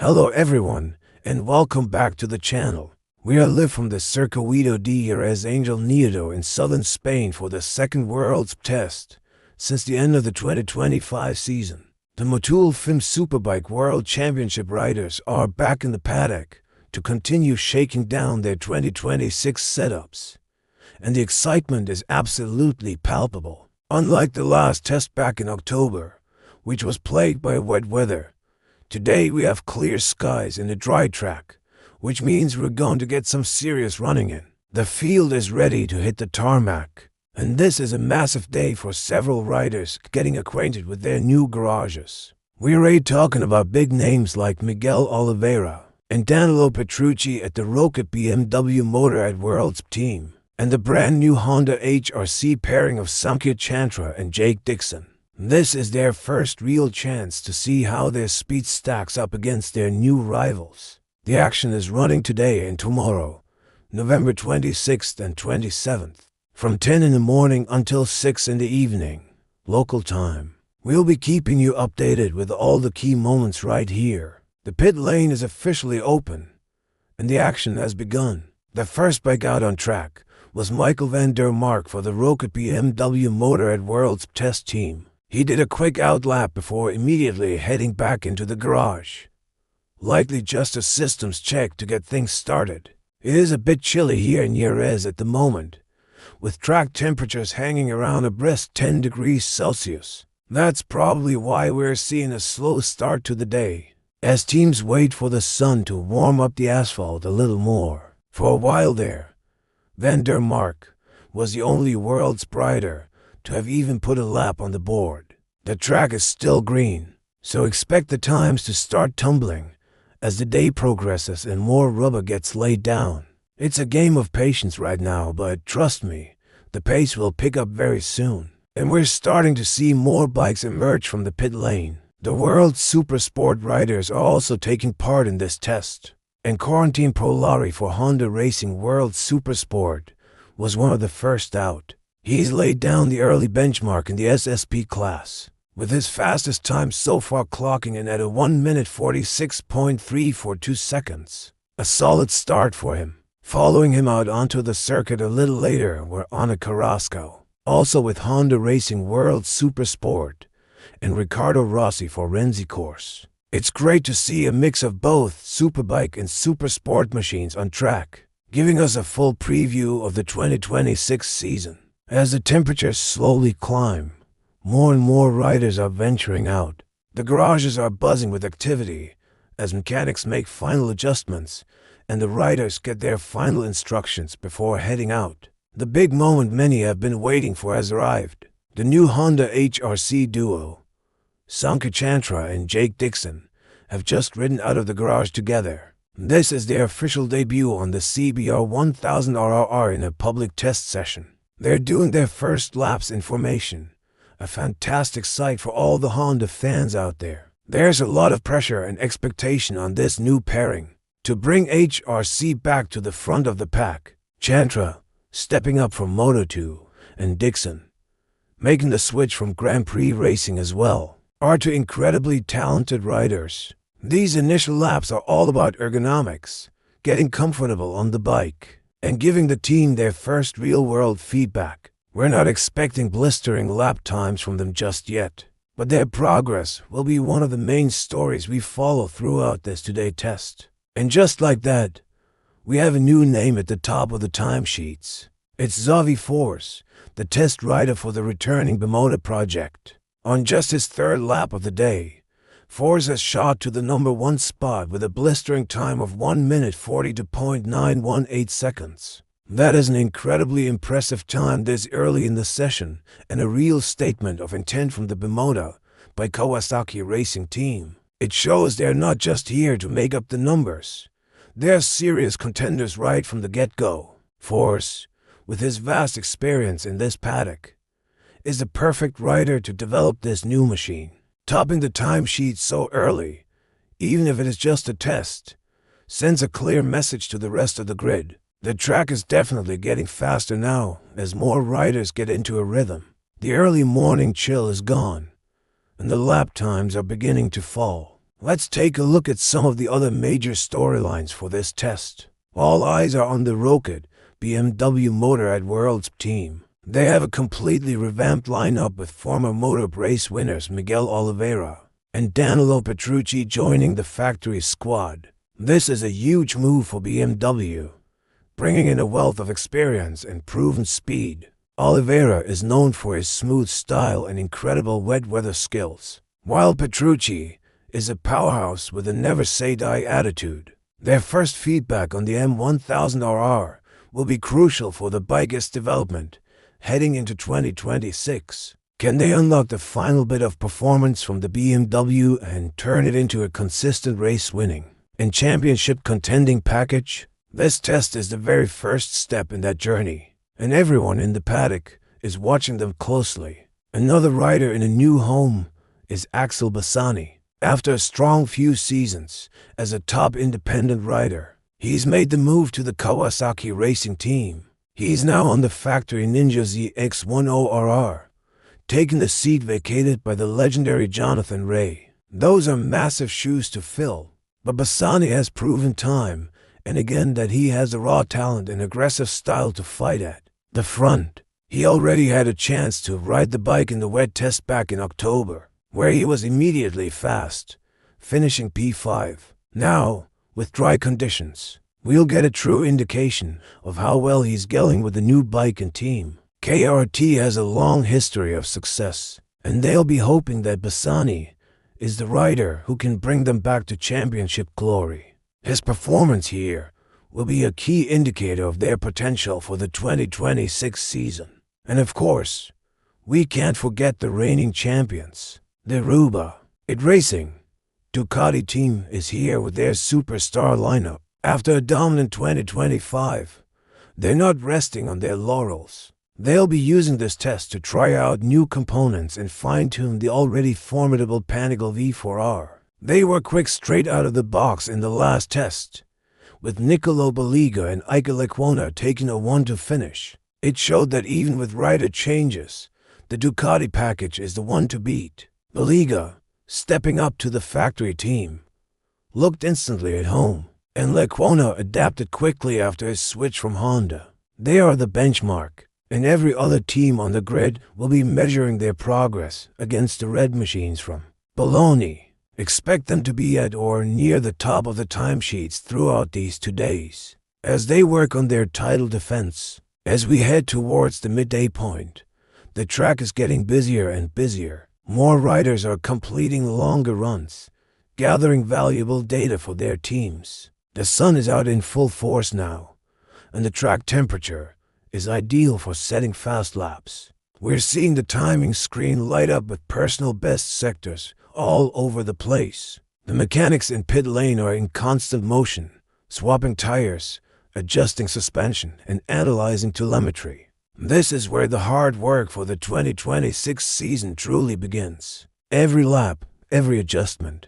Hello everyone, and welcome back to the channel. We are live from the Circuito de Jerez Angel Nieto in southern Spain for the second World's test since the end of the 2025 season. The Motul FIM Superbike World Championship riders are back in the paddock to continue shaking down their 2026 setups, and the excitement is absolutely palpable. Unlike the last test back in October, which was plagued by wet weather, today we have clear skies and a dry track, which means we're going to get some serious running in. The field is ready to hit the tarmac, and this is a massive day for several riders getting acquainted with their new garages. We're already talking about big names like Miguel Oliveira and Danilo Petrucci at the Rocket BMW Motor at WorldSBK team, and the brand new Honda HRC pairing of Chantra and Dixon. This is their first real chance to see how their speed stacks up against their new rivals. The action is running today and tomorrow, November 26th and 27th, from 10 in the morning until 6 in the evening, local time. We'll be keeping you updated with all the key moments right here. The pit lane is officially open, and the action has begun. The first bike out on track was Michael van der Mark for the Rocket BMW Motor at WorldSBK test team. He did a quick outlap before immediately heading back into the garage. Likely just a systems check to get things started. It is a bit chilly here in Jerez at the moment, with track temperatures hanging around a brisk 10 degrees Celsius. That's probably why we're seeing a slow start to the day, as teams wait for the sun to warm up the asphalt a little more. For a while there, Van der Mark was the only WorldSBK rider to have even put a lap on the board. The track is still green, so expect the times to start tumbling as the day progresses and more rubber gets laid down. It's a game of patience right now, but trust me, the pace will pick up very soon. And we're starting to see more bikes emerge from the pit lane. The World Supersport riders are also taking part in this test, and Quarantine Polari for Honda Racing World Supersport was one of the first out. He's laid down the early benchmark in the SSP class, with his fastest time so far clocking in at a 1 minute 46.342 seconds. A solid start for him. Following him out onto the circuit a little later were Ana Carrasco, also with Honda Racing World Supersport, and Riccardo Rossi for Renzi Course. It's great to see a mix of both Superbike and Supersport machines on track, giving us a full preview of the 2026 season. As the temperatures slowly climb, more and more riders are venturing out. The garages are buzzing with activity as mechanics make final adjustments and the riders get their final instructions before heading out. The big moment many have been waiting for has arrived. The new Honda HRC duo, Chantra and Dixon, have just ridden out of the garage together. This is their official debut on the CBR 1000 RRR in a public test session. They're doing their first laps in formation, a fantastic sight for all the Honda fans out there. There's a lot of pressure and expectation on this new pairing to bring HRC back to the front of the pack. Chantra, stepping up from Moto2, and Dixon, making the switch from Grand Prix racing as well, are two incredibly talented riders. These initial laps are all about ergonomics, getting comfortable on the bike, and giving the team their first real-world feedback. We're not expecting blistering lap times from them just yet, but their progress will be one of the main stories we follow throughout this today test. And just like that, we have a new name at the top of the timesheets. It's Xavi Force, the test rider for the returning Bimota project. On just his third lap of the day, Force has shot to the #1 spot with a blistering time of 1 minute 42.918 seconds. That is an incredibly impressive time this early in the session and a real statement of intent from the Bimota by Kawasaki Racing Team. It shows they're not just here to make up the numbers. They're serious contenders right from the get-go. Force, with his vast experience in this paddock, is the perfect rider to develop this new machine. Topping the timesheet so early, even if it is just a test, sends a clear message to the rest of the grid. The track is definitely getting faster now as more riders get into a rhythm. The early morning chill is gone, and the lap times are beginning to fall. let's take a look at some of the other major storylines for this test. All eyes are on the rocket BMW motor at World's team. They have a completely revamped lineup with former motor race winners Miguel Oliveira and Danilo Petrucci joining the factory squad. This is a huge move for BMW, bringing in a wealth of experience and proven speed. Oliveira is known for his smooth style and incredible wet weather skills, while Petrucci is a powerhouse with a never-say-die attitude. Their first feedback on the M1000RR will be crucial for the bike's development heading into 2026. Can they unlock the final bit of performance from the BMW and turn it into a consistent race-winning and championship contending package? This test is the very first step in that journey, and everyone in the paddock is watching them closely. Another rider in a new home is Axel Bassani. After a strong few seasons as a top independent rider, he's made the move to the Kawasaki racing team. He's now on the factory Ninja ZX10RR, taking the seat vacated by the legendary Jonathan Rea. Those are massive shoes to fill, but Bassani has proven time and again that he has the raw talent and aggressive style to fight at the front. He already had a chance to ride the bike in the wet test back in October, where he was immediately fast, finishing P5. Now, with dry conditions, we'll get a true indication of how well he's gelling with the new bike and team. KRT has a long history of success, and they'll be hoping that Bassani is the rider who can bring them back to championship glory. His performance here will be a key indicator of their potential for the 2026 season. And of course, we can't forget the reigning champions, the Ruba. It Racing Ducati team is here with their superstar lineup. After a dominant 2025, they're not resting on their laurels. They'll be using this test to try out new components and fine-tune the already formidable Panigale V4R. They were quick straight out of the box in the last test, with Nicolo Baliga and Ike Lecuona taking a 1-2 finish. It showed that even with rider changes, the Ducati package is the one to beat. Baliga, stepping up to the factory team, looked instantly at home, and Lecuona adapted quickly after his switch from Honda. They are the benchmark, and every other team on the grid will be measuring their progress against the red machines from Bologna. Expect them to be at or near the top of the timesheets throughout these 2 days, as they work on their title defense. As we head towards the midday point, the track is getting busier and busier. More riders are completing longer runs, gathering valuable data for their teams. The sun is out in full force now, and the track temperature is ideal for setting fast laps. We're seeing the timing screen light up with personal best sectors all over the place. The mechanics in pit lane are in constant motion, swapping tires, adjusting suspension, and analyzing telemetry. This is where the hard work for the 2026 season truly begins. Every lap, every adjustment,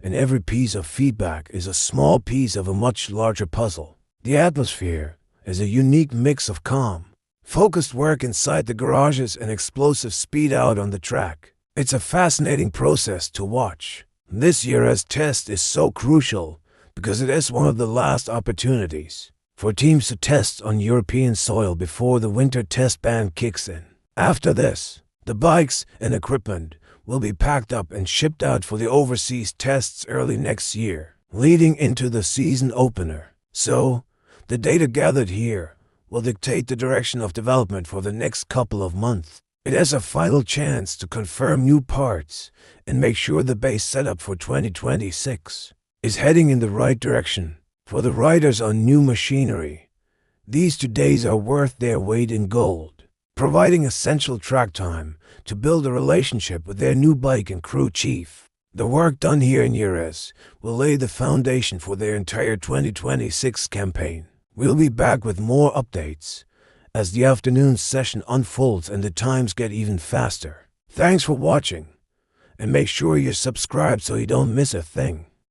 and every piece of feedback is a small piece of a much larger puzzle. The atmosphere is a unique mix of calm, focused work inside the garages and explosive speed out on the track. It's a fascinating process to watch. This Jerez test is so crucial because it is one of the last opportunities for teams to test on European soil before the winter test ban kicks in. After this, the bikes and equipment will be packed up and shipped out for the overseas tests early next year, leading into the season opener. So, the data gathered here will dictate the direction of development for the next couple of months. It has a final chance to confirm new parts and make sure the base setup for 2026 is heading in the right direction. For the riders on new machinery, these 2 days are worth their weight in gold, providing essential track time to build a relationship with their new bike and crew chief. The work done here in Jerez will lay the foundation for their entire 2026 campaign. We'll be back with more updates as the afternoon session unfolds and the times get even faster. Thanks for watching, and make sure you're subscribed so you don't miss a thing.